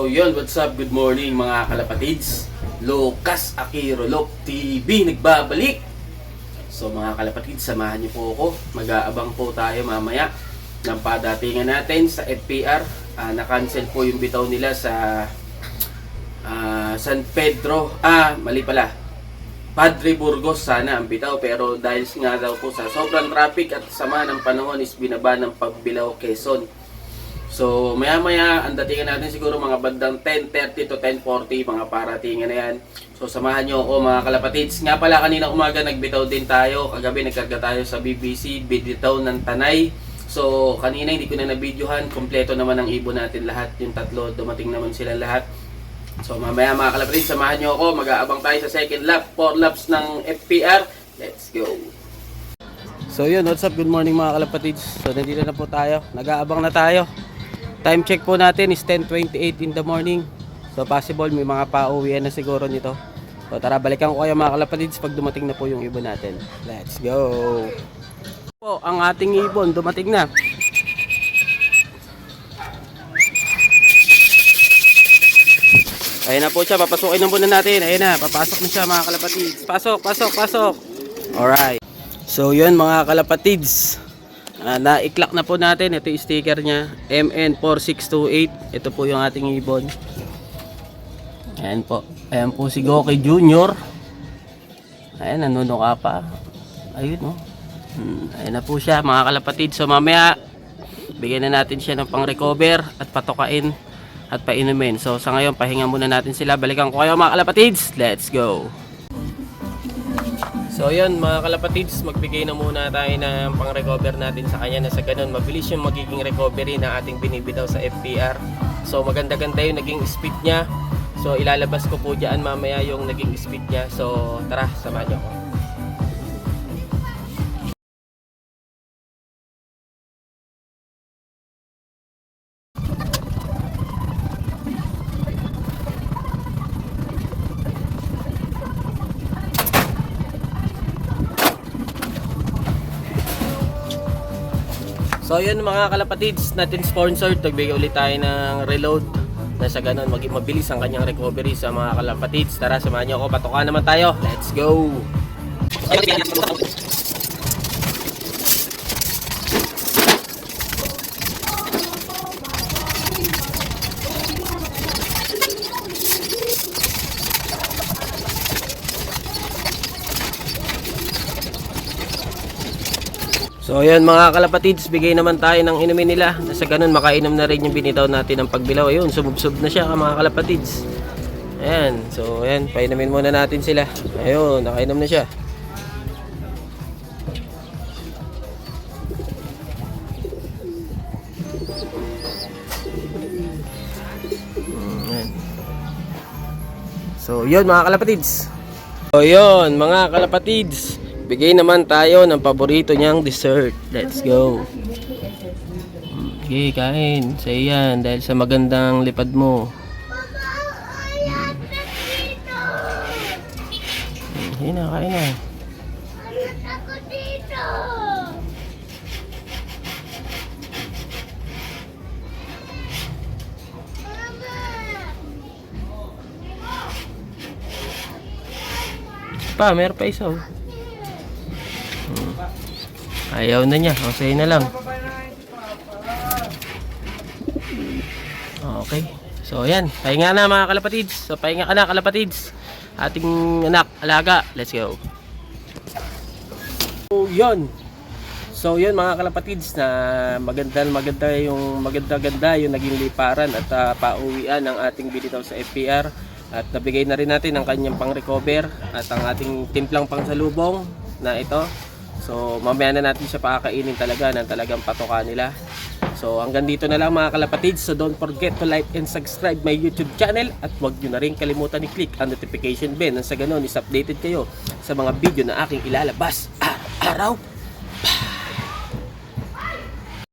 So yun, what's up? Good morning mga kalapatids. Lucas Aquirolop TV nagbabalik. So mga kalapatids, samahan niyo po ako. Mag-aabang po tayo mamaya ng padatingan natin sa FPR. Na-cancel po yung bitaw nila sa San Pedro. Mali pala. Padre Burgos sana ang bitaw, pero dahil nga daw po sa sobrang traffic at sama ng panahon is binaba ng Pagbilao, Quezon. So maya maya ang datingan natin siguro mga bandang 10:30 to 10:40 mga paratingan na yan. So samahan nyo ako mga kalapatids. Nga pala kanina umaga nagbitaw din tayo. Kagabi nagkarga tayo sa BBC, bitaw ng Tanay. So kanina hindi ko na nabidyohan. Kompleto naman ang ibon natin lahat. Yung tatlo dumating naman sila lahat. So mamaya mga kalapatids, samahan nyo ako. Mag-aabang tayo sa second lap, 4 laps ng FPR. Let's go. So yun, what's up? Good morning mga kalapatids. So nandito na po tayo. Nag-aabang na tayo. Time check po natin is 10:28 in the morning. So possible may mga pauwian na siguro nito. So tara, balikan ko kayo mga kalapatids pag dumating na po yung ibon natin. Let's go. Po, ang ating ibon dumating na. Ayun na po siya, papasukin na muna natin. Ayun na, papasok na siya mga kalapatids. Pasok, pasok, pasok. Alright. So yun mga kalapatids. Na-iklak na po natin. Ito yung sticker niya, MN4628. Ito po yung ating ibon. Ayan po. Ayan po si Goki Junior. Ayan, nanunuka pa. Ayun o. Ayan na po siya mga kalapatid. So mamaya bigyan na natin siya ng pang-recover at patokain at painumin. So sa ngayon pahinga muna natin sila. Balikan ko kayo mga kalapatids. Let's go. So yun mga kalapatids, magbigay na muna tayo ng pang-recover natin sa kanya na sa ganun mabilis yung magiging recovery na ating binibitaw sa FPR. So maganda-ganda yung naging speed niya. So ilalabas ko po dyan mamaya yung naging speed niya. So tara, samahan niyo ako. So yun mga kalapatids, natin sponsored, nagbigay ulit tayo ng reload na sa ganun maging mabilis ang kanyang recovery sa mga kalapatids. Tara, samahan nyo ako, patukan naman tayo. Let's go! So ayan mga kalapatids, bigay naman tayo ng inumin nila. Sa ganun makainom na rin yung binitaw natin ng Pagbilao. Ayun, sumubsob na siya mga kalapatids. Ayan, so ayan, painumin muna natin sila. Ayun, nakainom na siya. Ayan. So yun mga kalapatids. So yun mga kalapatids, bigay naman tayo ng paborito niyang dessert. Let's go. Okay, kain. Sa iyan dahil sa magandang lipad mo. Kain na, kain na. Pa, meron pa isa oh. Ayaw na niya, o sa'yo na lang. Okay, so ayan, pahinga na mga kalapatids. So pahinga ka na kalapatids, ating anak, alaga. Let's go. So yun mga kalapatids, na maganda yung naging liparan at pauwian ng ating binitaw sa FPR. At nabigay na rin natin ang kanyang pang-recover at ang ating timplang pangsalubong na ito. So mamaya na natin siya pakakainin talaga ng talagang patoka nila. So hanggang dito na lang mga kalapatids. So don't forget to like and subscribe my YouTube channel. At huwag nyo na rin kalimutan i-click ang notification bell. Nang sa ganun is updated kayo sa mga video na aking ilalabas araw-araw.